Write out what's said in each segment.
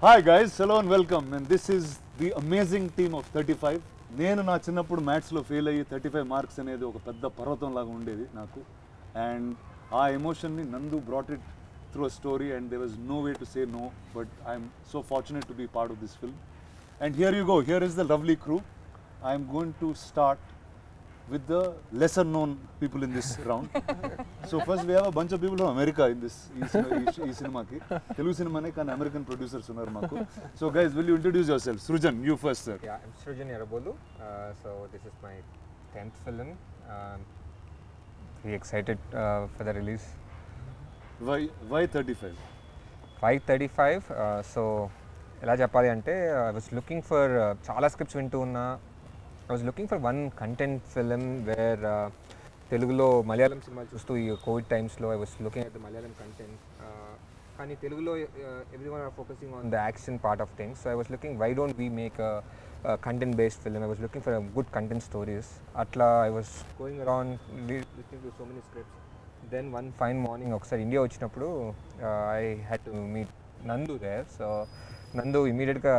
Hi guys, hello and welcome. And this is the amazing team of 35. నేను నా చిన్నప్పుడు మ్యాథ్స్లో ఫెయిల్ అయ్యి 35 మార్క్స్ అనేది ఒక పెద్ద పర్వతం లాగా ఉండేది నాకు. అండ్ ఆ ఎమోషన్ని నందు brought it through a story and there was no way to say no, but I'm so fortunate to be part of this film. And here you go, here is the lovely crew. I'm going to start with the lesser known people in this round. So first we have a bunch of people from America in this cinema ki. Telugu cinema ne kan American producers unnaru maaku. So guys, will you introduce yourselves? Srujan, you first sir. Yeah, I'm Srujan Yarabolu. So this is my 10th film. Very excited for the release. Why 35? Why 35? So ela cheppali ante I was looking for chaala scripts vintu unna. I was looking for one content film where Telugulo Malayalam cinema chustu ee COVID times lo I was looking at the Malayalam content. Kani Telugulo everyone are focusing on the action part of things. So I was looking, why don't we make a content based film? I was looking for a good content stories. Atla I was going around listening to so many scripts. Then one fine morning okkasari India vachinappudu I had to meet Nandu there. So Nandu immediate ga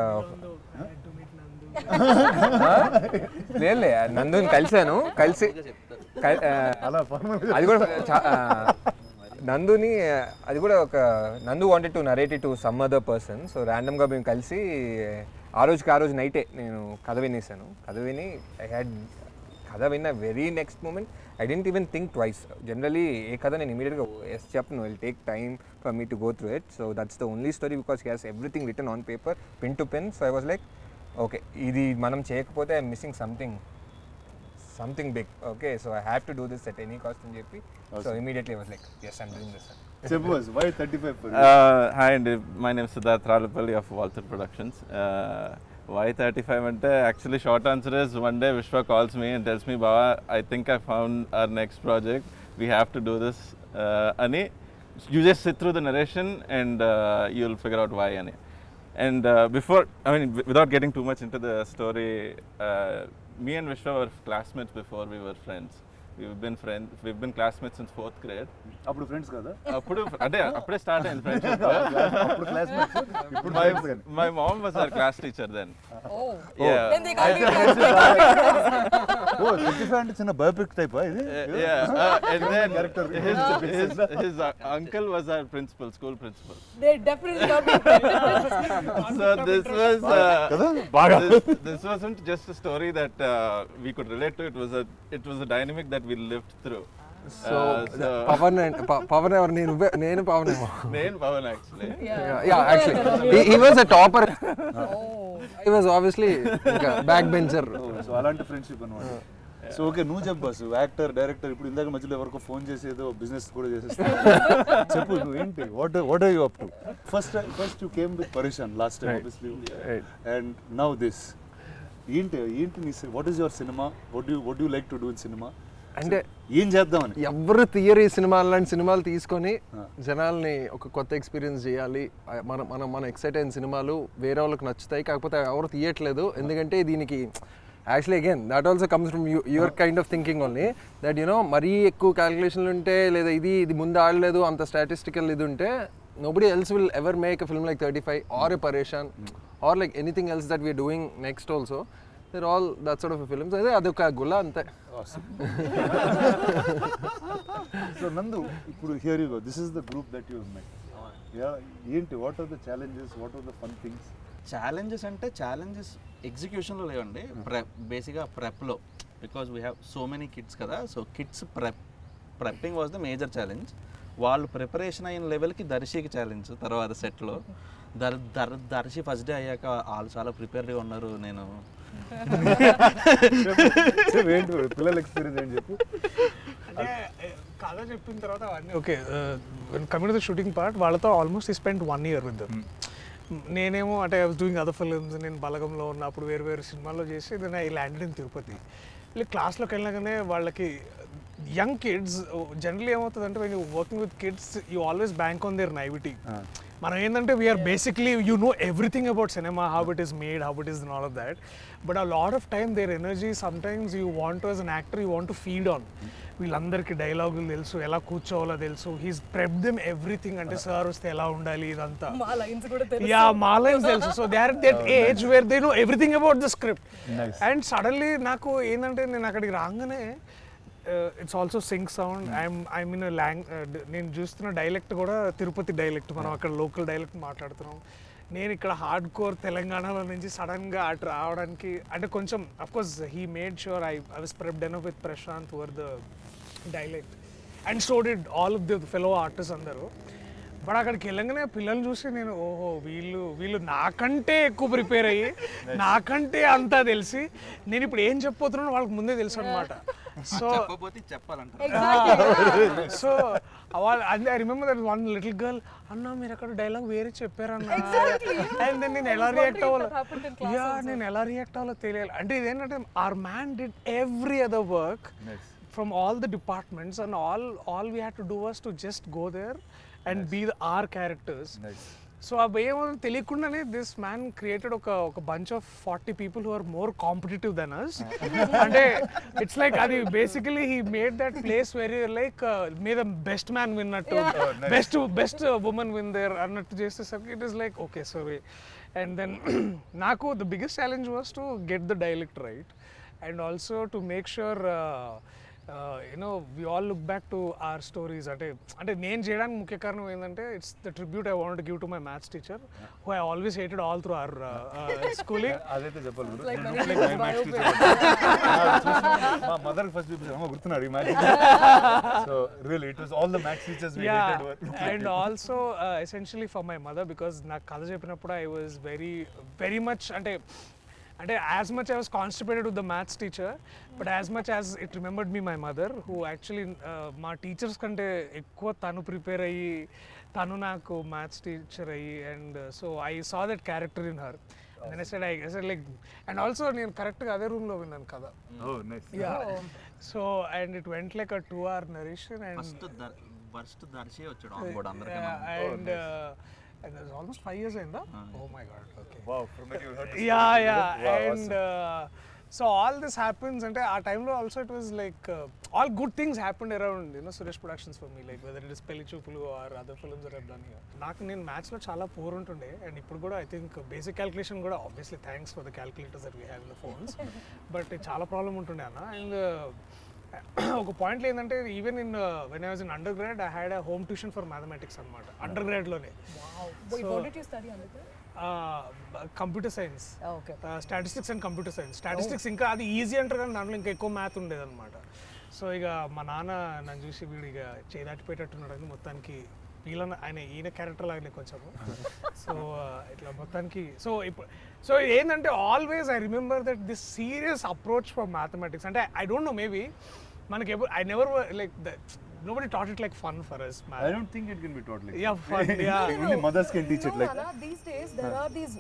లేదులే నందుని కలిసాను అది కూడా నందుని అది కూడా ఒక నందు wanted to narrate it to some other person. So ర్యాండమ్గా మేము కలిసి ఆ రోజు నైటే నేను కథ వినేసాను. కథ విన్న very next moment I didn't even think twice. Generally ఏ కథ నేను ఇమీడియట్గా ఎస్ చెప్పను, will take time for me to go through it. So that's the only story because he has everything written on paper, pen to pen. So I was like, okay ఇది మనం చేయకపోతే I'm missing something big. Okay, so I have to do this at any cost అని చెప్పి so immediately was like yes, I'm doing this. Suppose why 35 for you? Hi, and my name is Siddharth Ralapalli of Walter Productions. Why 35 ante actually short answer is one day Vishwa calls me and tells me, Baba, I think I found our next project, we have to do this ani. You just sit through the narration and you'll figure out why ani. And before, I mean, without getting too much into the story, me and Vishwa were classmates before we were friends. We've been classmates since 4th grade. అప్పుడు friends కదా? అప్పుడే start అయింది friendship. అప్పుడు classmates, ఇప్పుడు my mom was our class teacher then. Yeah. Then they got oh, 35 అంటే చిన్న biopic type ఇది? Yeah. And then his uncle was our principal, school principal. They definitely got me. So this was బాగా this wasn't just a story that we could relate to. It was a dynamic that we lived through. So Pavan or నేను Pavan actually. Yeah, actually he was a topper. He was obviously like a backbencher. So అలాంటి friendship అన్నమాట. So okay, నువ్వు చెప్పు boss, actor director, ఇప్పుడు ఇందాక మధ్యలో ఎవరికో phone చేసేదో business కూడా చేసేస్తావు. చెప్పు నువ్వు ఏంటి, what are you up to? First you came with Pareshan last time obviously, and now this. ఏంటి నీ, what is your cinema, what you like to do in cinema? అంటే ఏం చేద్దామని ఎవరు థియరీ సినిమాలు లాంటి సినిమాలు తీసుకొని జనాల్ని ఒక కొత్త ఎక్స్పీరియన్స్ చేయాలి, మన ఎక్సైట్ అయిన సినిమాలు వేరే వాళ్ళకి నచ్చుతాయి, కాకపోతే ఎవరు తీయట్లేదు. ఎందుకంటే దీనికి actually again that also comes from your kind of thinking only, that you know మరీ ఎక్కువ క్యాలిక్యులేషన్లు ఉంటే, లేదా ఇది ముందు ఆడలేదు అంత స్టాటిస్టికల్ ఇది ఉంటే, nobody else will ever make a film like 35 or a Pareshan or like anything else that we are doing next also. They're all that sort of a film. So adoka gulla ante. Awesome. So Nandu, ఇప్పుడు here you go. This is the group that you have met. Yeah, ఏంటి, what are the challenges, what are the fun things? Challenges ఎగ్జిక్యూషన్లో లేవండి, బేసిక్గా ప్రెప్లో, because we have so many kids కదా. So kids prepping was the major challenge. వాళ్ళు preparation అయిన లెవెల్కి దర్శికి challenge. తర్వాత సెట్లో దర్శి ఫస్ట్ డే అయ్యాక వాళ్ళు చాలా ప్రిపేర్డ్గా ఉన్నారు. నేను పిల్లల ఎక్స్పీరియన్స్ ఏంటి చెప్పు. కథ చెప్పిన తర్వాత అవన్నీ okay. Coming to the shooting part, వాళ్ళతో ఆల్మోస్ట్ ఈ స్పెండ్ 1 year విత్ దెమ్. నేనేమో అంటే I was doing other films. నేను బలగంలో ఉన్నప్పుడు వేరు సినిమాల్లో చేసి then I landed in Tirupati. క్లాస్లోకి వెళ్ళగానే వాళ్ళకి యంగ్ కిడ్స్ జనరలీ ఏమవుతుందంటే when you working with kids you always bank on their naivety. మనం ఏంటంటే we are basically you know everything about cinema, how it is made, how it is and all of that. But a lot of time their energy sometimes you want as an actor you want to feed on. వీళ్ళందరికీ డైలాగులు తెలుసు, ఎలా కూర్చోవాలో తెలుసు, he's prep them everything. అంటే sir వస్తే ఎలా ఉండాలి ఇదంతా, యా మా లైన్స్ తెలుసు. So they are that age where they know everything about the script. And suddenly నాకు ఏంటంటే నేను అక్కడికి రాగానే it's also sync sound. I mean నేను చూస్తున్న డైలెక్ట్ కూడా తిరుపతి డైలెక్ట్, మనం అక్కడ లోకల్ డైలెక్ట్ మాట్లాడుతున్నాం. నేను ఇక్కడ హార్డ్ కోర్ తెలంగాణలో నుంచి సడన్గా అటు రావడానికి అంటే కొంచెం of course he made sure I was prepped enough with Prashant over the dialect and so did all of the fellow artist అందరూ. బట్ అక్కడికి వెళ్ళగానే పిల్లల్ని చూసి నేను ఓహో వీళ్ళు నాకంటే ఎక్కువ ప్రిపేర్ అయ్యి నాకంటే అంతా తెలిసి నేను ఇప్పుడు ఏం చెప్పబోతున్నానో వాళ్ళకి ముందే తెలుసు అనమాట. So so I remember that one little girl, అన్న మీరు అక్కడ డైలాగ్ వేరే చెప్పారన్న, అండ్ దెన్ నేను ఎలా రియాక్ట్ అవ్వాలో తెలియాలి. అంటే ఇదేంటంటే our man did every other work from all the departments and all we had to do was to just go there and be our characters. So అవి ఏమో తెలియకుండానే దిస్ మ్యాన్ క్రియేటెడ్ ఒక bunch of 40 people who are more competitive than us. అంటే it's like అది basically he made that place very like may the best man విన్నట్టు, best women win there అన్నట్టు చేసేసరికి it is like okay sorry. And then నాకు the biggest challenge was to get the dialect right and also to make sure we all look back to our stories. అంటే నేను చేయడానికి ముఖ్య కారణం ఏంటంటే it's the tribute I want to give to my maths teacher who I always hated all through our schooling. అదైతే చెప్పాలి మా mother first గుర్తున్నారు ఈ maths. So really it was all the maths teachers we hated. And also essentially for my mother because నాకు కథ చెప్పినప్పుడు I was very much అంటే as much I was constipated with the maths teacher, but as much as it remembered me my mother, who actually మా teachers కంటే ఎక్కువ తను prepare అయ్యి తను నాకు మ్యాథ్స్ టీచర్ అయ్యి, and so I saw that character in her. And I said like, and also నేను కరెక్ట్గా అదే రూమ్లో విన్నాను కదా. So and it went like a 2-hour narration and and it was almost 5 years in that. Oh my god, okay. Wow, from that you heard the yeah wow, and so all this happens and our time lo also it was like all good things happened around Suresh Productions for me, like whether it is Pelli Choopulu or other films that I've done here. Naaku nen maths lo chaala poor untunde and ippudu kuda I think basic calculation kuda obviously thanks for the calculators that we have in the phones but chaala problem untunde anna. And ఒక పాయింట్లో ఏంటంటే even in when I was in undergrad I had a home tuition for mathematics అనమాట అండర్ గ్రాడ్లోనే. Computer science, statistics and computer science. Statistics ఇంకా అది easy అంటారు కానీ దాంట్లో ఇంకా ఎక్కువ మ్యాథ్ ఉండేది అనమాట. సో ఇక మా నాన్న నన్ను చూసి వీడు ఇక చేదాటిపోయేటట్టున్నాడు అని మొత్తానికి ఈయన క్యారెక్టర్ లాగానే కొంచెము. సో ఇట్లా మొత్తానికి సో ఏంటంటే always I remember that this serious approach for mathematics. అంటే ఐ డోంట్ నో మేబీ మనకి ఎప్పుడు I never like nobody taught it like fun for us. I don't think it can be taught like fun. Only mothers can teach it like that. These days there are these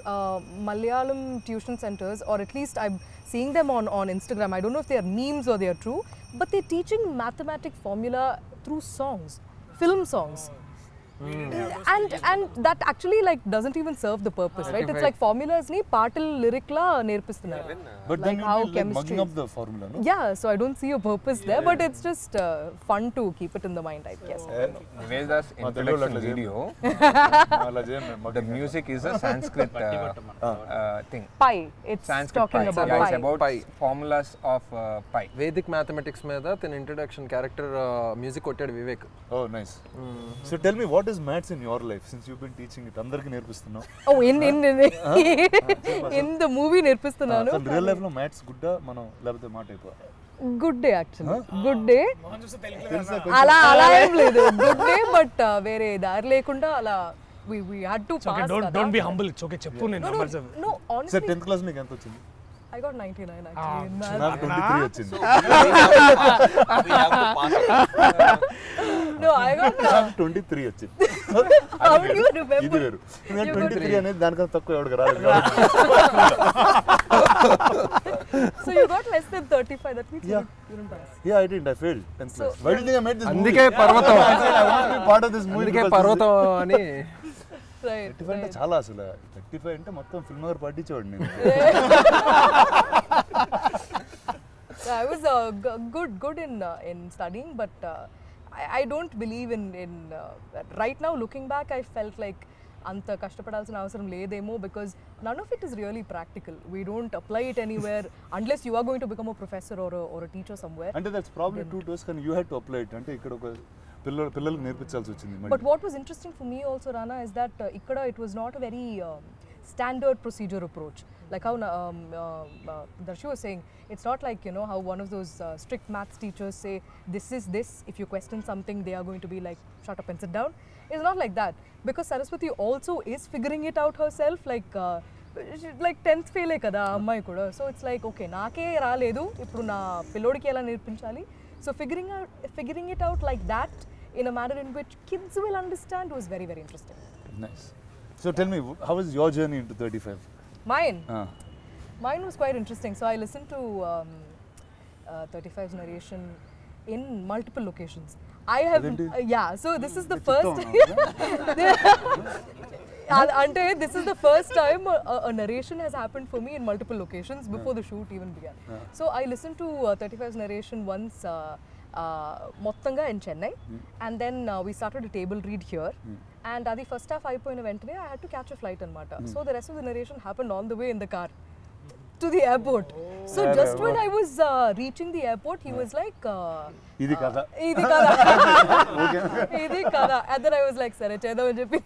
Malayalam tuition centers, or at least I'm seeing them on Instagram. I don't know if they are memes or they are true, but they're teaching mathematics formula through songs, film songs. And that actually like doesn't even serve the purpose, right? It's like formulas ni paatal lyric la nerpistunnaru, but like how chemistry mugging up the formula, no? Yeah, so I don't see a purpose there, but it's just fun to keep it in the mind, I guess. Niveda's introduction video, the music is a Sanskrit thing. Pi, it's Sanskrit talking pi. about Yeah, pi. it's about formulas of pi. Vedic mathematics మీద తన introduction character music కొట్టాడు Vivek. Oh, nice. So tell me, what is maths in your life since you've been teaching it? Andarki nerpistunnao. Oh, in the movie nerpistunnanu. So real life lo maths gudda manam labate maa type. Good day actually. Good day. Ala em ledu. Good day, but vere dar lekunda ala we had to pass. Okay, don't be humble. It's okay. Cheppu nen numbers. No, honestly. Sir, 10th class నికి ఎంత వచ్చింది? I got 99 actually. నాకు 23 వచ్చింది. No, I got 23 వచ్చింది. How do you remember? ఇది వేరు. 23 అనేది దానికన్నా తక్కువ ఎవరికి రాలేదు. So you got less than 35. That means Yeah. you didn't pass. Yeah, I didn't. I failed 10th class. Why do you think I made this movie? అందుకే పర్వతం I said I want to be part of this movie. అందుకే because పర్వతం అని Right. 35 అంటే చాలా అసలు 35 అంటే మొత్తం ఫిల్మ్ నగర్ పట్టించేవాడు నేను. I was good in studying, but I don't believe in right now looking back I felt like anta kashtapadalsina avasaram ledemo because none of it is really practical. We don't apply it anywhere unless you are going to become a professor or a teacher somewhere. అంటే that's probably true to us కానీ you had to apply it. అంటే ఇక్కడ ఒక పిల్లలకు నేర్పించాల్సి వచ్చింది. But what was interesting for me also, Rana, is that ikkada it was not a very standard procedure approach. Like how Darshi was saying, it's not like, you know, how one of those strict maths teachers say, this is this, if you question something, they are going to be like, shut up and sit down. It's not like that. Because Saraswati also is figuring it out herself, like 10th fail kada ammai kuda. So it's like, okay, naake raaledu, ippudu na pillodiki ela nirpinchali. So figuring it out like that in a manner in which kids will understand was very, very interesting. Nice. So tell me, how was your journey into 35? Mine was quite interesting. So I listened to 35's narration in multiple locations. I have, yeah. So this is the first. Ante this is the first time a narration has happened for me in multiple locations before the shoot even began. So I listened to 35's narration once. Mottanga in Chennai, and then we started a table read here, and adi first half ayipoyina ventane I had to catch a flight anamata. So the rest of the narration happened on the way in the car to the airport. So just when I was reaching the airport, he was like, ఇది కదా idi kada, and then I was like, sare chedam ani cheppi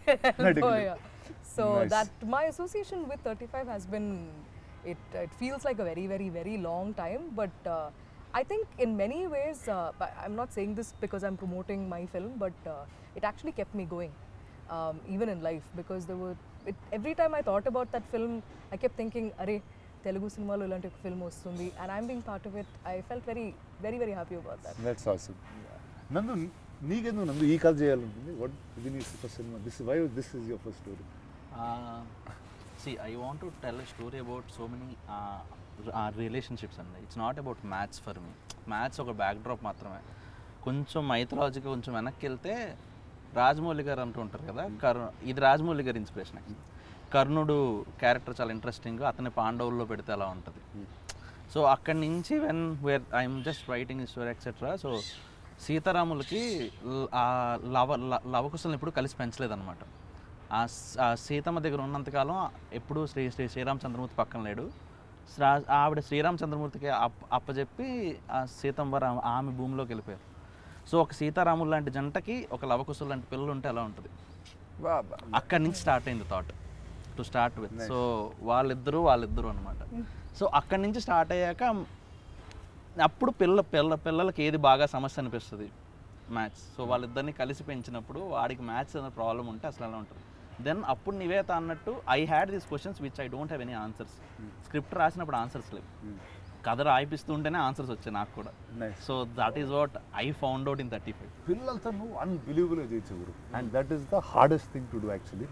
so Nice. that my association with 35 has been, it feels like a very, very, very long time, but I think in many ways, I'm not saying this because I'm promoting my film, but it actually kept me going, even in life, because every time I thought about that film, I kept thinking, "Arey, Telugu cinema lo ilanti film ostundi," and I'm being part of it. I felt very, very, very happy about that. That's awesome. Nandu, నీకెందుకు నందు ఈ కథ చేయాలనుకుంది? What ఇది నీ first cinema? This is your first story. See, I want to tell a story about so many relationships అండి. It's not about maths for me. Maths ఒక backdrop మాత్రమే. కొంచెం మైథలాజికి కొంచెం వెనక్కి వెళ్తే రాజమౌళి గారు అంటూ ఉంటారు కదా, ఇది రాజమౌళి గారి ఇన్స్పిరేషన్. కర్ణుడు క్యారెక్టర్ చాలా ఇంట్రెస్టింగ్, అతని పాండవుల్లో పెడితే అలా ఉంటుంది. సో అక్కడి నుంచి I'm just writing story etcetera. So సీతారాములకి లవకుశలను ఎప్పుడు కలిసి పెంచలేదన్నమాట. ఆ సీతమ్మ దగ్గర ఉన్నంతకాలం ఎప్పుడూ శ్రీరామచంద్రమూర్తి పక్కన లేడు. ఆవిడ శ్రీరామచంద్రమూర్తికి అప్పచెప్పి ఆ సీతమ్మ ఆమె భూమిలోకి వెళ్ళిపోయారు. సో ఒక సీతారాములు లాంటి జంటకి ఒక లవకుశులు లాంటి పిల్లలు ఉంటే ఎలా ఉంటుంది? అక్కడి నుంచి స్టార్ట్ అయింది thought to start with. So వాళ్ళిద్దరూ అనమాట. సో అక్కడి నుంచి స్టార్ట్ అయ్యాక అప్పుడు పిల్లలకి ఏది బాగా సమస్య అనిపిస్తుంది? మ్యాథ్స్. సో వాళ్ళిద్దరిని కలిసి పెంచినప్పుడు వాడికి మ్యాథ్స్ అనే ప్రాబ్లం ఉంటే అసలు ఎలా ఉంటుంది? దెన్ అప్పుడు నివేత అన్నట్టు I had these questions which I don't have any answers. Script రాసినప్పుడు ఆన్సర్స్ లేవు, కథ రాయిపిస్తుంటేనే ఆన్సర్స్ వచ్చాయి నాకు కూడా. So that is what I found out in 35. పిల్లలతో నువ్వు అన్బిలీవబుల్గా చేయొచ్చు, and that is the hardest thing to do actually.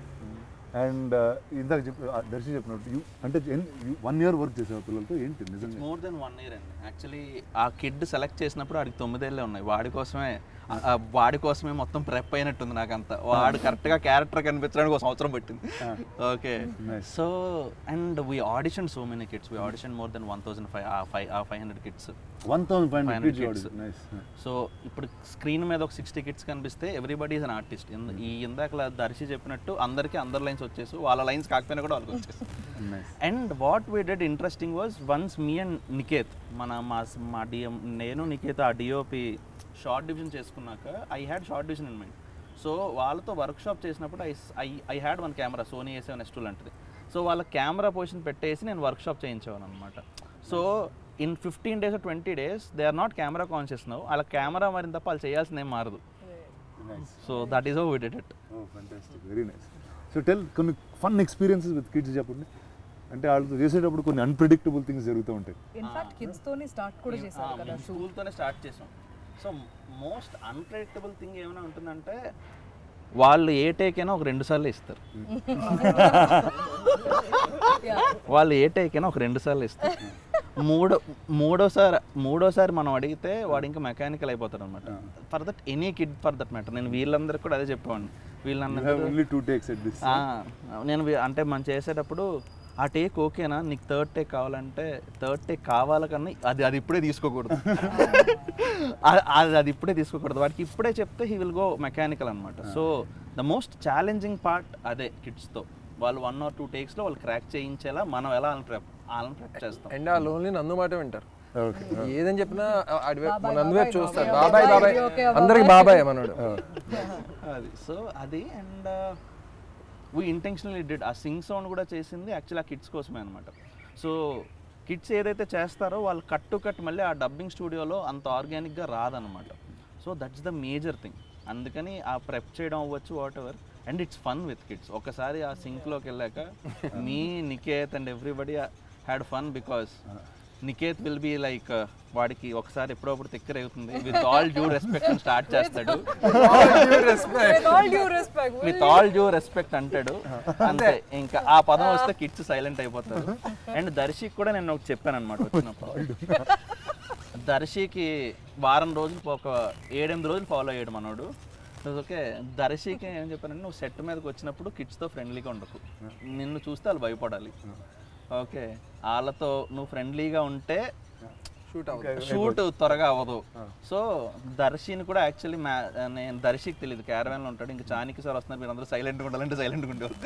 And ఇందాక దర్శి చెప్పినట్టు అంటే 1 year వర్క్ చేసావు పిల్లలతో, ఏంటి నిజంగా? మోర్ దెన్ 1 year అండి. యాక్చువల్లీ ఆ కిడ్ సెలెక్ట్ చేసినప్పుడు వాడికి 9 ఏళ్ళే ఉన్నాయి. వాడి కోసమే మొత్తం ప్రెప్ అయినట్టుంది నాకంతా. వాడు కరెక్ట్గా క్యారెక్టర్ కనిపించడానికి 1 సంవత్సరం పట్టింది. Okay. So and we audition so many kids. We audition more than 1,500 kids. 1,500 kids. So ఇప్పుడు స్క్రీన్ మీద ఒక 60 కిడ్స్ కనిపిస్తే ఎవ్రీబడి ఈజ్ అన్ ఆర్టిస్ట్. ఇందాక దర్శి చెప్పినట్టు అందరికీ అందరు లైన్స్ వచ్చేసి, వాళ్ళ లైన్స్ కాకపోయినా కూడా వాళ్ళకి వచ్చేసి. And what we did interesting was once me and Niket, మా డిఎం, నేను నికేత్ ఆ డిఓపి షార్ట్ డివిజన్ చేసుకున్నాక I had short division in mind. So వాళ్ళతో వర్క్షాప్ చేసినప్పుడు I had 1 camera, Sony A7S2 లాంటిది. సో వాళ్ళ కెమెరా పొజిషన్ పెట్టేసి నేను వర్క్షాప్ చేయించేవాను అనమాట. So in 15 days or 20 days they are not camera conscious now. వాళ్ళ కెమెరా మారిన తప్ప వాళ్ళు చేయాల్సింది ఏం మారదు. So that is how we did it. Very nice. So tell కొన్ని ఫన్ ఎక్స్పీరియన్సెస్ విత్ కిడ్స్ చెప్పండి. అంటే వాళ్ళతో చేసేటప్పుడు కొన్ని అన్ప్రెడిక్టబుల్ థింగ్స్ జరుగుతూ ఉంటాయి. ఇన్ఫాక్ట్ కిడ్స్ తోనే స్టార్ట్ కూడా చేశారు కదా, స్కూల్తోనే స్టార్ట్ చేసాం. సో మోస్ట్ అన్ప్రెడిక్టబుల్ థింగ్ ఏమైనా ఉంటుందంటే వాళ్ళు ఏ టేక్ అయినా ఒక 2 సార్లు ఇస్తారు. వాళ్ళు ఏ టేక్ అయినా ఒక 2 సార్లు ఇస్తారు. మూడోసారి మనం అడిగితే వాడు ఇంకా మెకానికల్ అయిపోతాడు అనమాట. For that any kid for that matter. నేను వీళ్ళందరికీ కూడా అదే చెప్పేవాడిని. నేను అంటే మనం చేసేటప్పుడు ఆ టేక్ ఓకేనా, నీకు 3rd టేక్ కావాలంటే 3rd టేక్ కావాలి కన్నా అది ఇప్పుడే తీసుకోకూడదు. అది ఇప్పుడే తీసుకోకూడదు. వాడికి ఇప్పుడే చెప్తే హీ విల్ గో మెకానికల్ అనమాట. So the most challenging part అదే కిడ్స్తో. వాళ్ళు 1 or 2 టేక్స్లో వాళ్ళు క్రాక్ చేయించేలా మనం ఎలా వాళ్ళని ప్రెప్ చేస్తాం. అండ్ ఆ లోన్లీ నందు మాట వింటారు. ఏదని చెప్పినా నందు వైపు చూస్తారు. బాబాయ్ బాబాయ్ అందరికి బాబాయ్ మనోడు. అది సో అది. And we intentionally did. ఆ సింగ్ సౌండ్ కూడా చేసింది యాక్చువల్లీ ఆ కిడ్స్ కోసమే అనమాట. సో కిడ్స్ ఏదైతే చేస్తారో వాళ్ళు కట్ మళ్ళీ ఆ డబ్బింగ్ స్టూడియోలో అంత ఆర్గానిక్గా రాదనమాట. So that's the major thing. అందుకని ఆ ప్రెప్ చేయడం అవ్వచ్చు whatever. And it's fun with kids. ఒకసారి ఆ సింక్లోకి వెళ్ళాక మీ Niket and everybody had fun because Niket will be like వాడికి ఒకసారి ఎప్పుడప్పుడు తిక్కరేగుతుంది. విత్ ఆల్ డ్యూ రెస్పెక్ట్ అని స్టార్ట్ చేస్తాడు. విత్ ఆల్ డ్యూ రెస్పెక్ట్ అంటాడు. అంతే, ఇంకా ఆ పదం వస్తే కిడ్స్ సైలెంట్ అయిపోతారు. అండ్ దర్శికి కూడా నేను ఒకటి చెప్పాను అనమాట వచ్చినప్పుడు. దర్శికి వారం రోజులు ఒక 7-8 రోజులు ఫాలో అయ్యాడు మనోడు. ఓకే, దర్శికి ఏం చెప్పానంటే నువ్వు సెట్ మీదకి వచ్చినప్పుడు కిడ్స్తో ఫ్రెండ్లీగా ఉండకు. నిన్ను చూస్తే వాళ్ళు భయపడాలి. ఓకే, వాళ్ళతో నువ్వు ఫ్రెండ్లీగా ఉంటే షూట్ త్వరగా అవ్వదు. సో దర్శిని కూడా యాక్చువల్లీ నేను దర్శికి తెలియదు, క్యారవాన్లో ఉంటాడు. ఇంకా చానికి సార్ వస్తున్నారు, మీరు అందరూ సైలెంట్గా ఉండాలంటే సైలెంట్గా ఉండేవారు.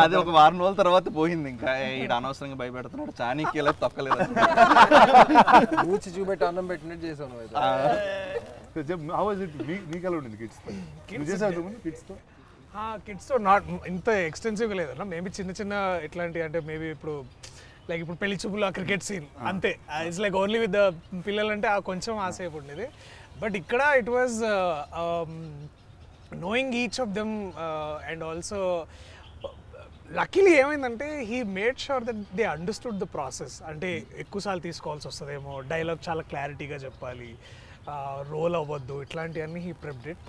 అది ఒక వారం రోజుల తర్వాత పోయింది. ఇంకా ఈడు అనవసరంగా భయపెడుతున్నాడు, చానికి ఇలా తొక్కలేదు. చూపెట్టి అన్నం పెట్టినట్టు చేసాను. కిడ్స్తో నాట్ ఇంత ఎక్స్టెన్సివ్గా లేదన్నా. మేబీ చిన్న ఇట్లాంటి అంటే మేబీ ఇప్పుడు లైక్ ఇప్పుడు పెళ్లి చూపులు ఆ క్రికెట్ సీన్ అంతే. It's like only with the పిల్లలంటే ఆ కొంచెం ఆసేపు ఉండేది. బట్ ఇక్కడ it was knowing each of them and also luckily ఏమైందంటే he made sure that they understood the process. అంటే ఎక్కువసార్లు తీసుకోవాల్సి వస్తుందేమో, డైలాగ్ చాలా క్లారిటీగా చెప్పాలి, రోల్ అవ్వద్దు, ఇట్లాంటివన్నీ he prepped it.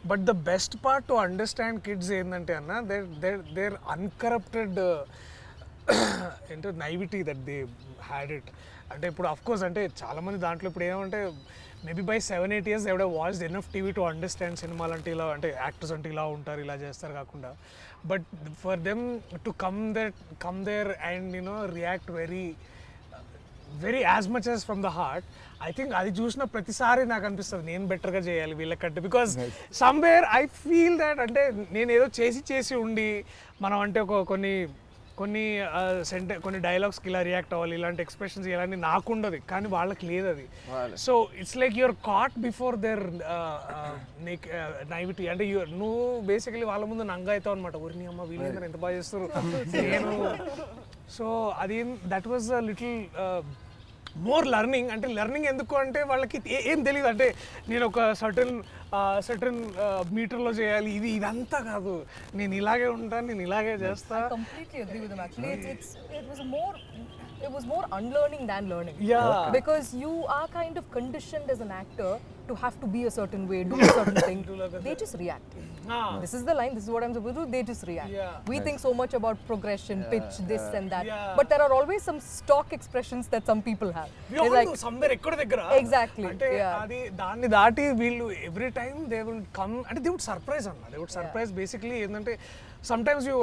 But the best part to understand kids ఏంటంటే అన్న దేర్ అన్కరప్టెడ్ ఏంటో నైవిటీ దట్ దే హ్యాడ్ ఇట్. అంటే ఇప్పుడు అఫ్కోర్స్ అంటే చాలామంది దాంట్లో ఇప్పుడు ఏమంటే maybe by 7-8 years they would have watched enough TV to understand సినిమాలు అంటే ఇలా, అంటే యాక్టర్స్ అంటే ఇలా ఉంటారు, ఇలా చేస్తారు కాకుండా. But for them to come there and react very as much as from the heart. I think అది చూసిన ప్రతిసారి నాకు అనిపిస్తుంది నేను బెటర్గా చేయాలి వీళ్ళకంటే. Because somewhere I feel that అంటే నేను ఏదో చేసి ఉండి మనం అంటే కొన్ని డైలాగ్స్కి ఇలా రియాక్ట్ అవ్వాలి, ఇలాంటి ఎక్స్ప్రెషన్స్ ఇలాంటి నాకు ఉండదు, కానీ వాళ్ళకి లేదు అది. So it's like you're caught before their naivety. అంటే నువ్వు బేసికలీ వాళ్ళ ముందు నంగా అవుతావు అనమాట. ఊరిని అమ్మ వీళ్ళందరూ ఎంత బాగా చేస్తారు నేను. సో అది that was a little more learning. అంటే లెర్నింగ్ ఎందుకు అంటే వాళ్ళకి ఏం తెలియదు. అంటే నేను ఒక సర్టన్ మీటర్లో చేయాలి, ఇదంతా కాదు, నేను ఇలాగే ఉంటాను, నేను ఇలాగే చేస్తా. It was more unlearning than learning. Yeah. Because you are kind of conditioned as an actor to have to be a certain way, do a certain thing. They just react. This is the line, this is what I'm supposed to do, they just react. We think so much about progression, pitch, this and that. But there are always some stock expressions that some people have. They're like somewhere ekkada దగ్గర. Exactly. అంటే అది దాన్ని దాటి వీళ్ళు every time they will come and they would surprise అన్న. They would surprise basically ఏంటంటే sometimes you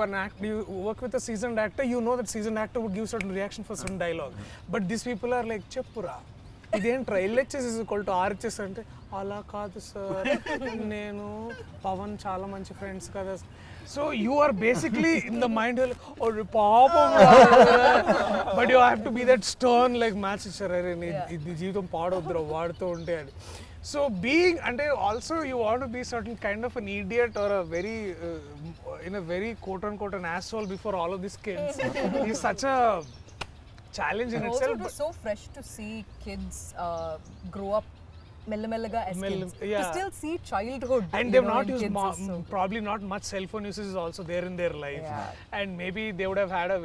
work with a seasoned actor, you know that seasoned actor would give certain reaction for certain dialogue. But these people are like చెప్పురా ఇదేంట్రా LHS = RHS అంటే అలా కాదు sir, నేను పవన్ చాలా మంచి friends కదా. So you are basically in the mind పాపం, but you have to be that stern like match ఇచ్చారు, అరే నీ జీవితం పాడొద్దురా వాడుతూ ఉంటే అని. So being and also you want to be certain kind of an idiot or a very in a very quote unquote an asshole before all of these kids is such a challenge in itself. Also, it was so fresh to see kids grow up mellaga as kids. Yeah. To still see childhood. And they've not used probably not much cell phone usage is also there in their life. Yeah. And maybe they would have had a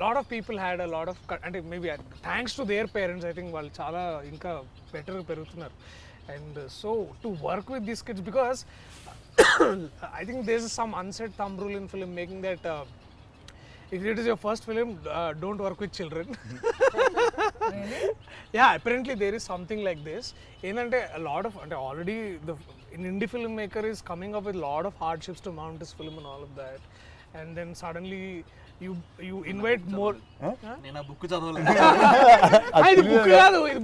lot of people had a lot of and maybe thanks to their parents I think వాళ్ళు చాలా ఇంకా better పెరుగుతున్నారు. And so to work with these kids, because I think there's some unsaid thumb rule in filmmaking that if it is your first film, don't work with children. Really? Yeah, apparently there is something like this. ఏంటంటే a lot of అంటే already an indie filmmaker is coming up with a lot of hardships to mount his film and all of that, and then suddenly you invite more. నేను ఆ book చదవలేదు. ఇది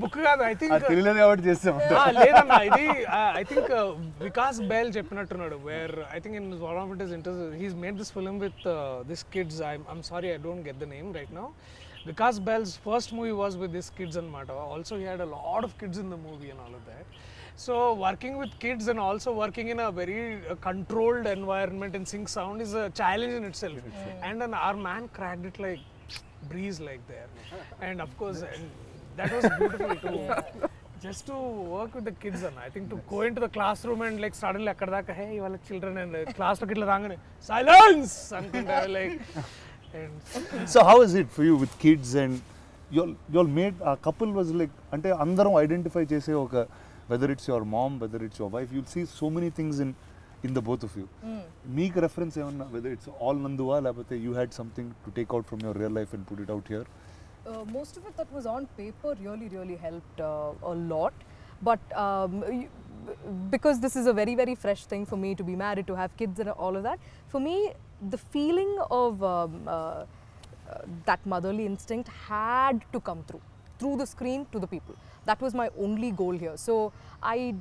book కాదు I think తెలియదు కాబట్టి చేస్తాం. లేదన్నా ఇది I think వికాస్ బేల్ చెప్పినట్టున్నాడు where I think in one of his interviews he's made this film with these kids. I'm sorry I don't get the name right now. Vikas Bell's first movie was with these kids anamata. Also he had a lot of kids in the movie and all of that. So working with kids and also working in a very controlled environment and sync sound is a challenge in itself. And then our man cracked it like breeze like there. And of course that was beautiful too. Just to work with the kids and I think to go into the classroom and like suddenly akkada daka hey ivala children and class lo kitla rangane silence anukunta like. And So how is it for you with kids and you all made a couple was like ante andaram identify chese oka whether it's your mom whether it's your wife you'll see so many things in the both of you. Meek reference evanna whether it's all nanduva labate you had something to take out from your real life and put it out here. Most of it that was on paper really helped a lot, but because this is a very fresh thing for me to be married, to have kids and all of that, for me the feeling of that motherly instinct had to come through the screen to the people. That was my only goal here. So I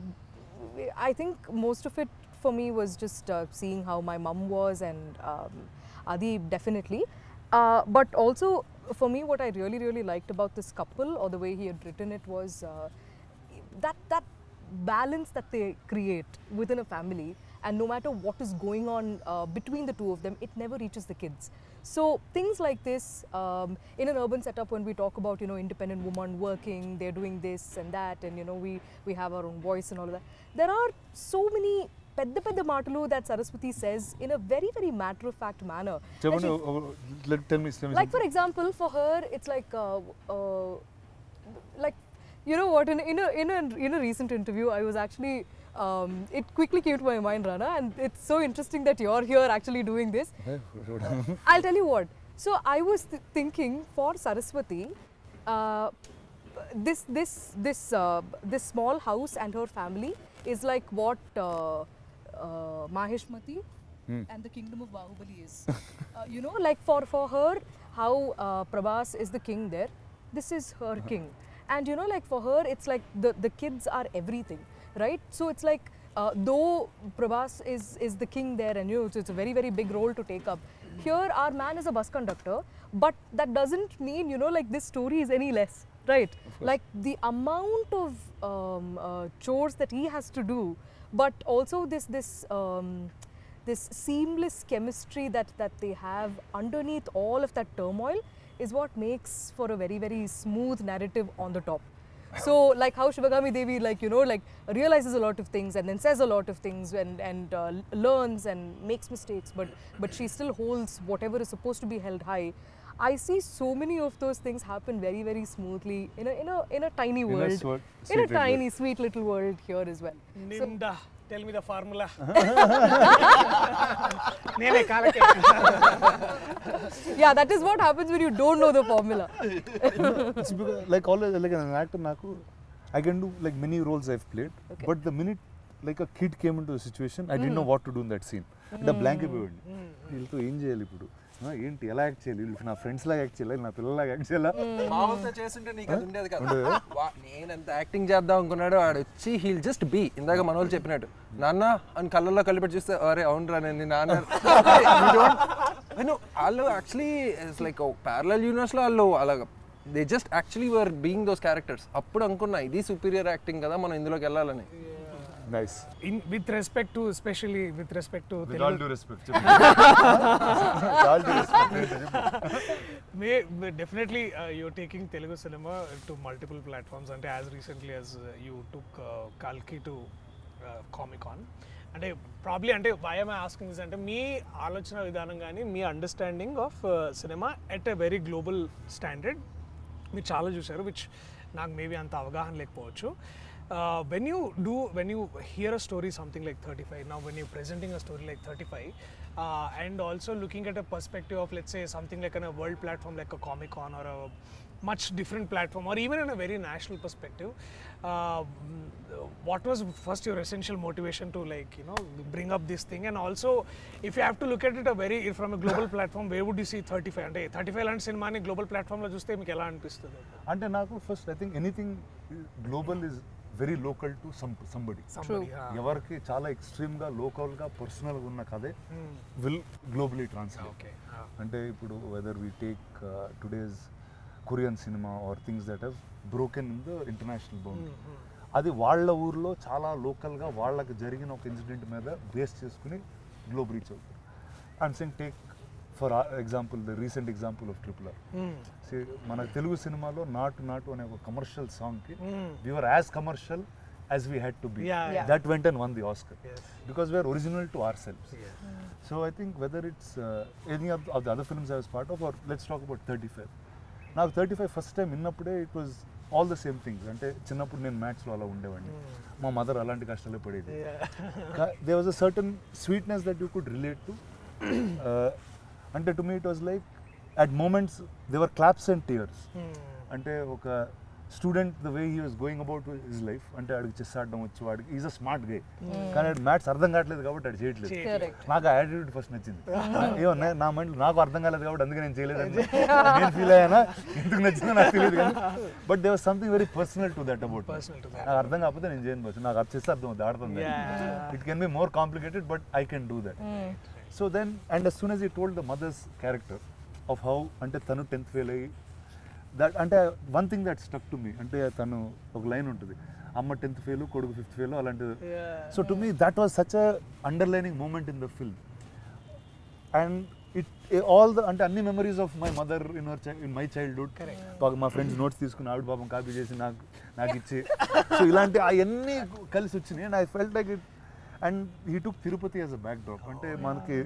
think most of it for me was just seeing how my mum was and Adi definitely, but also for me what I really liked about this couple or the way he had written it was that balance that they create within a family, and no matter what is going on between the two of them, it never reaches the kids. So things like this in an urban setup, when we talk about independent woman working, they're doing this and that, and we have our own voice and all of that, there are so many pedda maatalu that Saraswati says in a very matter of fact manner. Tell me like for example, for her it's like you know what, in a recent interview I was actually it quickly came to my mind, Rana, and it's so interesting that you're here actually doing this. I'll tell you what. So I was thinking for Saraswati, this small house and her family is like what Maheshmati and the kingdom of Bahubali is. Like for her, how Prabhas is the king there, this is her king. And like for her, it's like the kids are everything, right? So it's like though Prabhas is the king there, and it's a very big role to take up. Here our man is a bus conductor, but that doesn't mean like this story is any less, right? Like the amount of chores that he has to do, but also this seamless chemistry that they have underneath all of that turmoil is what makes for a very smooth narrative on the top. So like how Shivagami Devi like realizes a lot of things and then says a lot of things and learns and makes mistakes, but she still holds whatever is supposed to be held high. I see so many of those things happen very smoothly in a tiny world, in a tiny sweet little world here as well. Ninda, tell me the formula. Yeah, that is what happens when you don't know the formula. It's because, like always, like an actor, I can do like many roles I've played, but the minute like a kid came into a situation, I didn't know what to do in that scene. The blanket పోయింది. వీళ్ళతో ఏం చేయాలి ఇప్పుడు, ఏంటి ఎలా act చేయాలి, వీళ్ళు నా ఫ్రెండ్స్ లాగా యాక్ట్ చేయాలి, నా పిల్లలాగా యాక్ట్ చేయాలా. మామూలుగా చేస్తుంటే నీకు అది ఉండేది కదా. నేను ఎంత యాక్టింగ్ చేద్దాం అనుకున్నాడు, ఆడు వచ్చి హీల్ జస్ట్ బీ, ఇందాక మనోళ్ళు చెప్పినట్టు నాన్న అని కళ్ళల్లో కలిపెట్టి చూస్తే అరే అవునరా నేను నాన్న. వాళ్ళు యాక్చువల్లీ ఇట్స్ లైక్ ప్యారలల్ యూనివర్స్లో వాళ్ళు అలాగా they just actually were being those characters. అప్పుడు అనుకున్నా ఇది సుపీరియర్ యాక్టింగ్ కదా, మనం ఇందులోకి వెళ్ళాలని. Nice. With respect to, especially with respect to With Telugu. all due respect. All due respect. Definitely you're taking Telugu cinema to multiple platforms, and as recently as you took Kalki to Comic-Con. అంటే probably అంటే why am I asking this అంటే మీ ఆలోచన విధానం కానీ మీ understanding of cinema at a very global standard మీరు చాలా చూశారు, విచ్ నాకు మేబీ అంత అవగాహన లేకపోవచ్చు. when you hear a story something like 35, now when you're presenting a story like 35, and also looking at a perspective of, let's say, something like on a world platform like a Comic-Con or a much different platform, or even in a very national perspective, what was first your essential motivation to, like, you know, bring up this thing? And also, if you have to look at it from a global platform, where would you see 35? అంటే 35 లాంటి సినిమాని global ప్లాట్ఫామ్లో చూస్తే మీకు ఎలా అనిపిస్తుంది? అంటే నాకు first I think anything global is very local to somebody. ఎవరికి చాలా ఎక్స్ట్రీమ్గా లోకల్గా పర్సనల్గా ఉన్న కథే విల్ గ్లోబలీ ట్రాన్స్లేట్. అంటే ఇప్పుడు whether we take today's Korean cinema or things that have broken in the international boundary, అది వాళ్ళ ఊర్లో చాలా లోకల్గా వాళ్ళకి జరిగిన ఒక ఇన్సిడెంట్ మీద బేస్ చేసుకుని గ్లోబల్ రీచ్ అవుతారు. And saying take for example the recent example of RRR. మన తెలుగు సినిమాలో నాటు నాటు అనే ఒక కమర్షియల్ సాంగ్కి we were as commercial as we had to be. That went and won the Oscar because we are original to ourselves. So I think whether it's any of the other films I was part of, or let's talk about 35. నాకు 35 first time విన్నప్పుడే it was all the same things. అంటే చిన్నప్పుడు నేను మ్యాథ్స్లో అలా ఉండేవాడిని, మా mother అలాంటి కష్టాలు పడేది. There was a certain sweetness that you could relate to. అంటే to me it was like at moments there were claps and tears. అంటే ఒక student the way he was going about his life, అంటే ఆడికి chess ఆడడం వచ్చు, వాడికి is a smart గే, కానీ maths అర్థం కావట్లేదు కాబట్టి అది చేయట్లేదు. నాకు ఆ యాటిట్యూడ్ ఫస్ట్ నచ్చింది. ఏమో నా మైండ్లో నాకు అర్థం కాలేదు కాబట్టి అందుకే నేను చేయలేదని నేను ఫీల్ అయ్యానా, ఎందుకు నచ్చిందో నాకు తెలియదు కానీ, but they was something very personal to that about. నాకు అర్థం కాకపోతే నేను చేయను బస్, నాకు అది చేస్తే అర్థం అవుతుంది, ఆడుతుంది. It can be more complicated but I can do that. So then and as soon as he told the mother's character of how అంటే తను 10th ఫెయిల్ అయ్యి దట్, అంటే one thing that stuck to me, అంటే తను ఒక line ఉంటుంది, అమ్మ 10th fail కొడుకు 5th ఫెయిల్ అలాంటిది. So to me that was such a underlining moment in the film. And it all the అంటే అన్ని memories of my mother in my childhood, మా ఫ్రెండ్స్ నోట్స్ తీసుకుని ఆవిడ పాపం కాపీ చేసి నాకు ఇచ్చి, సో ఇలాంటి అవన్నీ కలిసి వచ్చినాయి. And I felt like it. And he took Tirupati as a backdrop. అంటే మనకి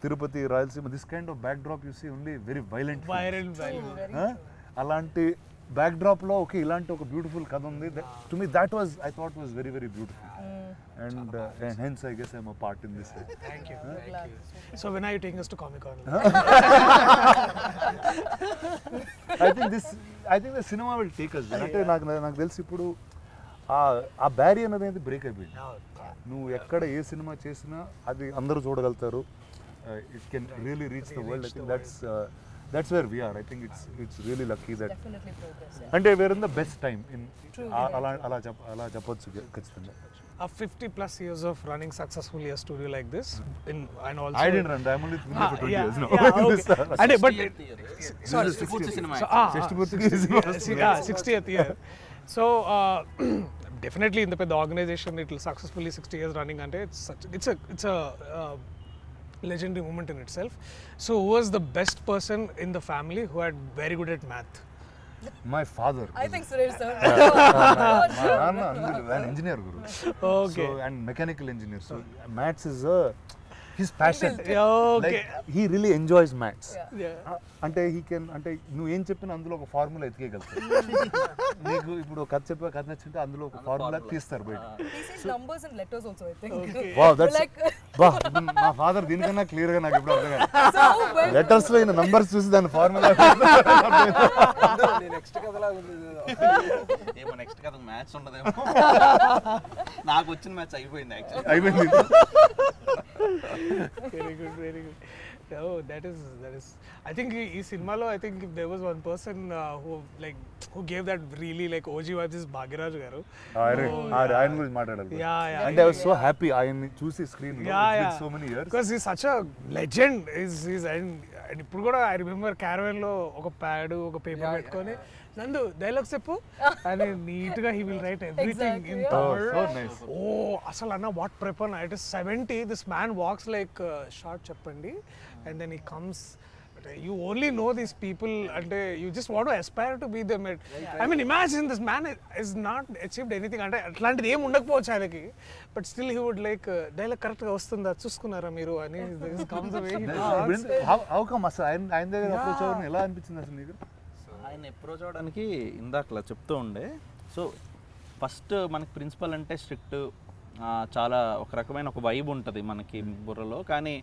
Tirupati, Rayalaseema, this kind of backdrop you see only very violent. అలాంటి బ్యాక్ డ్రాప్లో ఓకే ఇలాంటి ఒక బ్యూటిఫుల్ కథ ఉంది. To me that was I thought was very very beautiful. And hence I guess I'm a part in this. Thank you. So when are you taking us to Comic-Con? I think the cinema will take us there. అంటే నాకు తెలిసి ఇప్పుడు ఆ barrier అనేది break అయిపోయింది. నువ్వు ఎక్కడ ఏ cinema చేసినా అది అందరూ చూడగలుగుతారు. It can really reach the world. I think that's where we are. I think it's really lucky that Definitely progress. అంటే we're in the best time in అలా చెప్పొచ్చు ఖచ్చితంగా. 50 plus years of running successfully a studio like this, and also I didn't run. I'm only for 20 years now. But sorry, 60th year. So definitely in the organization it will successfully 60 years running, and it's a legendary moment in itself. So who was the best person in the family who had very good at math? My father. I think Suresh sir. My an engineer guru. Okay. So, and mechanical engineer. So maths is his passion. Okay. Like he really enjoys maths. Yeah. అంటే he can అంటే నువ్వు ఏం చెప్పినా అందులో ఒక formula ఎతికేయగలుగుతావు. నీకు ఇప్పుడు కథ చెప్పే కథ నచ్చింటే అందులో ఒక ఫార్ములా తీస్తారు బయట. He sees numbers and letters also, I think. Wow, that's Like మా ఫాదర్ దీనికన్నా క్లియర్ గా నాకు ఎప్పుడు అర్థం కాదు. so when లెటర్స్ లో నంబర్స్ చూసి దాని ఫార్ములా నెక్స్ట్ కథలా ఉంది. ఏమో నెక్స్ట్ కథ మ్యాచ్ ఉండదేమో. నాకు వచ్చిన మ్యాచ్ అయిపోయింది యాక్చువల్లీ. అయిపోయింది. Very good, very good. Oh, that is. I think ఈ సినిమాలో I think if there was one person who gave that really like OG vibes is Bhagiraj garu. ఆయన గురించి మాట్లాడాలి. Yeah. And I was so happy ఆయన్ని చూసి screen లో. It's been so many years. Because he's such a legend. And ఇప్పుడు కూడా I remember caravan లో ఒక ప్యాడ్ ఒక పేపర్ పెట్టుకొని నందు డైలాగ్ చెప్పు అని నీట్ గా he will write everything in Tamil. So nice. అసలు అన్న వాట్ ప్రిపర్ it is 70. This man walks like short చెప్పండి and then he comes. You only know these people and you just want to aspire to be them. I mean, imagine this man is not achieved anything. అంటే అట్లాంటిది ఏం ఉండకపోవచ్చు ఆయనకి, but still he would like dialogue correct గా వస్తుందా చూసుకున్నారా మీరు అని comes away. How come అసలు ఆయన దగ్గర అప్రోచ్ అవ్వడం ఎలా అనిపించింది అసలు నీకు? ఆయన అప్రోచ్ అవడానికి ఇందాకలా చెప్తూ ఉండే. సో ఫస్ట్ మనకి ప్రిన్సిపల్ అంటే స్ట్రిక్ట్, చాలా ఒక రకమైన ఒక వైబ్ ఉంటుంది మనకి బుర్రలో. కానీ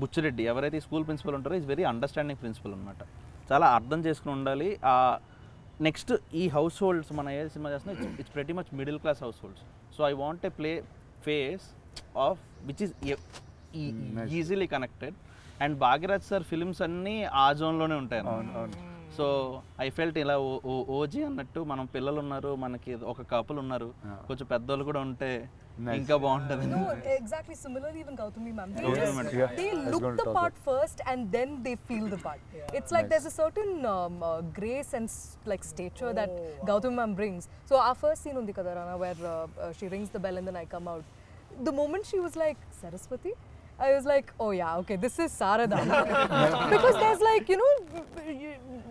బుచ్చిరెడ్డి ఎవరైతే స్కూల్ ప్రిన్సిపల్ ఉంటారో ఈజ్ వెరీ అండర్స్టాండింగ్ ప్రిన్సిపల్ అనమాట. చాలా అర్థం చేసుకుని ఉండాలి. నెక్స్ట్ ఈ హౌస్ హోల్డ్స్ మనం ఏ సినిమా చేస్తున్నాం, it's pretty much middle class house holds. So I want a play face of which is easily connected. And Bhagyaraj sir films అన్నీ ఆ జోన్లోనే ఉంటాయి. సో ఐ ఫెల్ట్ ఇలా ఓజీ అన్నట్టు మనం పిల్లలు ఉన్నారు, మనకి ఒక కపుల్ ఉన్నారు, కొంచెం పెద్దోళ్ళు కూడా ఉంటే ఇంకా బాగుంటుంది. No, exactly. Similarly, even Gautami ma'am, they look the part first and then they feel the part. It's like there's a certain grace and like stature that Gautami ma'am brings. So our first scene undi kada Rana, where she rings the bell and then I come out. The moment she was like Saraswati, I was like, oh yeah, okay, this is Sarada. Because there's like, you know,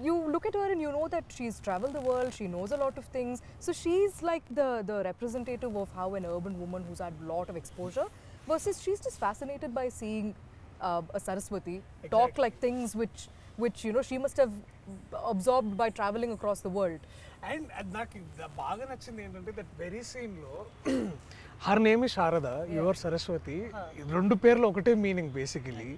you look at her and you know that she's traveled the world, she knows a lot of things. So she's like the representative of how an urban woman who's had a lot of exposure, versus she's just fascinated by seeing a Saraswati talk like things which you know she must have absorbed by traveling across the world. And నాకు బాగా నచ్చింది ఏంటంటే that very సీన్లో her name is Sharada, your Saraswati, రెండు పేర్లు ఒకటే meaning basically.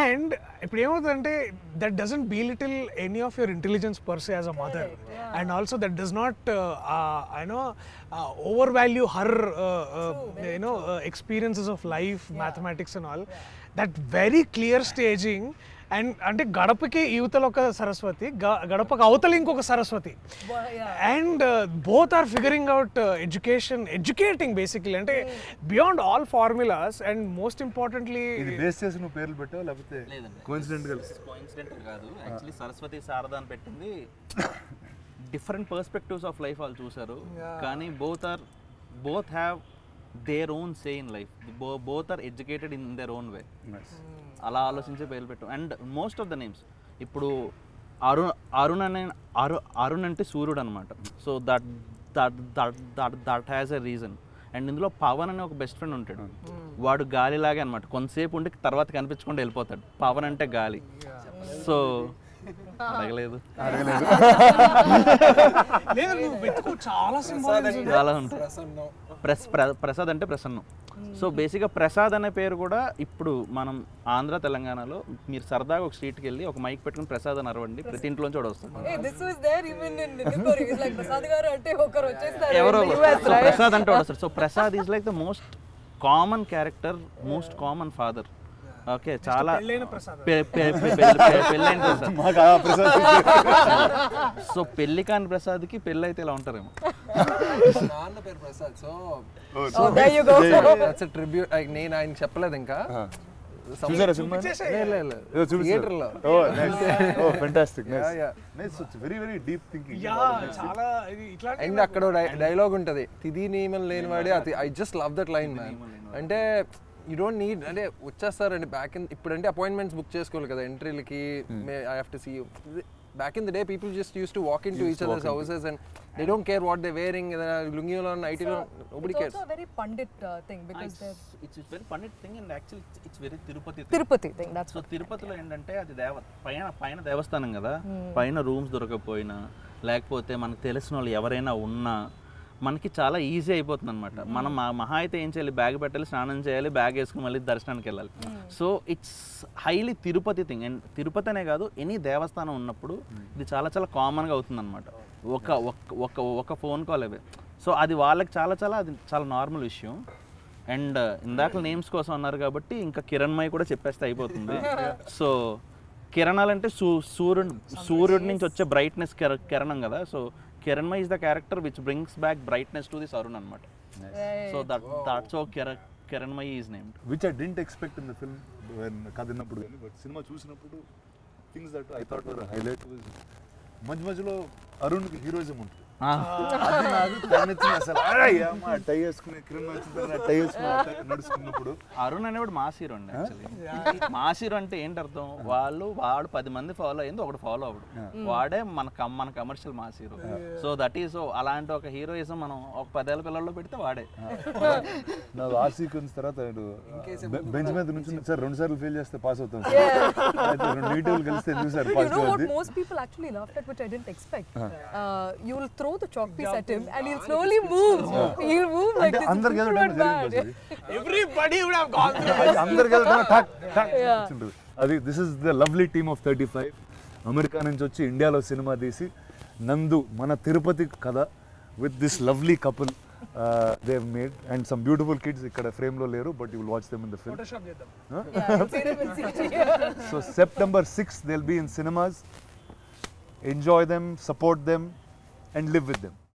And ఇప్పుడు ఏమవుతుందంటే that doesn't belittle any of your intelligence per se as a mother, and also that does not you know over value her you know experiences of life, mathematics and all. That very clear staging. And అంటే గడపకి యువతలు ఒక సరస్వతి, గడపకి అవతల ఇంకొక Saraswati. And both are figuring out educating basically, అంటే beyond all formulas. And most importantly base చేసి నువ్వు పేర్లు పెట్టావు లేకపోతే కోఇన్సిడెంట్ కాదు, యాక్చువల్లీ సరస్వతి శారద అని పెట్టింది డిఫరెంట్ పర్స్పెక్టివ్స్ ఆఫ్ లైఫ్ వాళ్ళు చూసారు. కానీ both have their own say in life, both are educated in their own way. అలా ఆలోచించే పేర్లు పెట్టాం. And most of the names ఇప్పుడు అరుణ్ అంటే సూర్యుడు అనమాట. So that has a reason. And ఇందులో పవన్ అనే ఒక బెస్ట్ ఫ్రెండ్ ఉంటాడు, వాడు గాలిలాగే అనమాట. కొంతసేపు ఉండి తర్వాత కనిపించకుండా వెళ్ళిపోతాడు. పవన్ అంటే గాలి. సో అడగలేదు, చాలా ఉంటాయి. ప్రసాద్ అంటే ప్రసన్నం. సో బేసిక్గా ప్రసాద్ అనే పేరు కూడా ఇప్పుడు మనం ఆంధ్ర తెలంగాణలో మీరు సరదాగా ఒక స్ట్రీట్కి వెళ్ళి ఒక మైక్ పెట్టుకుని ప్రసాద్ అని అరవండి, ప్రతి ఇంట్లోంచి కూడా వస్తాడు. ఎవరో ప్రసాద్ అంటే వస్తారు. So Prasad is like the most common character, most common father. Okay, చాలా పెళ్ళైన ప్రసాద్. సో పెళ్లి కాని ప్రసాద్కి పెళ్ళి అయితే ఇలా ఉంటారేమో. నాన్న పేరు ప్రసాద్. So tribute. నేను ఆయన చెప్పలేదు ఇంకా. చూసారా సినిమా? థియేటర్లో. Very very deep thinking. And అక్కడ డైలాగ్ ఉంటుంది, తిది నియమం లేనివాడే అతి. I just love that line man. అంటే యూ డోంట్ నీడ్, అంటే వచ్చేస్తారండి బ్యాక్ ఇన్. ఇప్పుడంటే అపాయింట్మెంట్స్ బుక్ చేసుకోవాలి కదా ఎంట్రీలకి. I have to see you. Back in the day, people just used to walk into each other's houses and they don't care what they're wearing. Lungi lo, nighty lo, nobody cares. It's also a very Pandit thing because it's very Pandit thing, and actually it's very Tirupati thing. That's so తిరుపతిలో ఏంటంటే అది పైన దేవస్థానం కదా, పైన rooms దొరకకపోయినా లేకపోతే మనకు తెలిసిన వాళ్ళు ఎవరైనా ఉన్నా మనకి చాలా ఈజీ అయిపోతుంది అనమాట. మనం మహా అయితే ఏం చేయాలి, బ్యాగ్ పెట్టాలి, స్నానం చేయాలి, బ్యాగ్ వేసుకుని మళ్ళీ దర్శనానికి వెళ్ళాలి. So it's highly Tirupati thing. And Tirupati అనే కాదు, ఎనీ దేవస్థానం ఉన్నప్పుడు ఇది చాలా చాలా కామన్గా అవుతుంది అనమాట. ఒక ఫోన్ కాల్ అవే. సో అది వాళ్ళకి అది చాలా నార్మల్ విషయం. అండ్ ఇందాక నేమ్స్ కోసం అన్నారు కాబట్టి ఇంకా కిరణ్మయి కూడా చెప్పేస్తే అయిపోతుంది. సో కిరణాలంటే సూర్యుడి నుంచి వచ్చే బ్రైట్నెస్ కిరణం కదా. So Kiranma is the character which brings back brightness to this Arun anamata. So that's how Kiranma is named. Which I didn't expect in the film when kadinappudu gaani, but cinema chusinappudu things that I thought were a highlight was majlo Arun ki heroism untundi. అది నాకు తన్నిచ్చింది అసలు. టై వేసుకుని కిరణ్ వచ్చిన టై వేసుకుని నడుచుకున్నప్పుడు అరుణ్ అనేవాడు mass hero అండి. Actually mass hero అంటే ఏంటి అర్థం, వాడు 10 మంది ఫాలో అయ్యింది, ఒకటి ఫాలో అవ్వడు, వాడే మన commercial mass hero. So that is, అలాంటి ఒక హీరోయిజం మనం ఒక 10 ఏళ్ళ పిల్లల్లో పెడితే వాడే. నాకు ఆ సీక్వెన్స్ తర్వాత బెంచ్ మీద నుంచి సార్ 2 సార్లు ఫెయిల్ చేస్తే పాస్ అవుతాం, 2 నెగిటివ్లు కలిస్తే ఎందుకు సార్ పాస్ అవుతుంది. Most people actually laughed at, which I didn't expect. You will throw throw the chalk piece at him and he'll slowly move. He'll move like this. అందరికి People are mad. Everybody would have gone through. అందరికి అది this is the lovely team of 35. America నుంచి వచ్చి ఇండియాలో cinema తీసి నందు మన తిరుపతి కథ with this lovely couple they have made and some beautiful kids ఇక్కడ ఫ్రేమ్ లో లేరు but you will watch them in the film. Photoshop చేద్దాం. So September 6th they'll be in cinemas. Enjoy them, support them and live with them.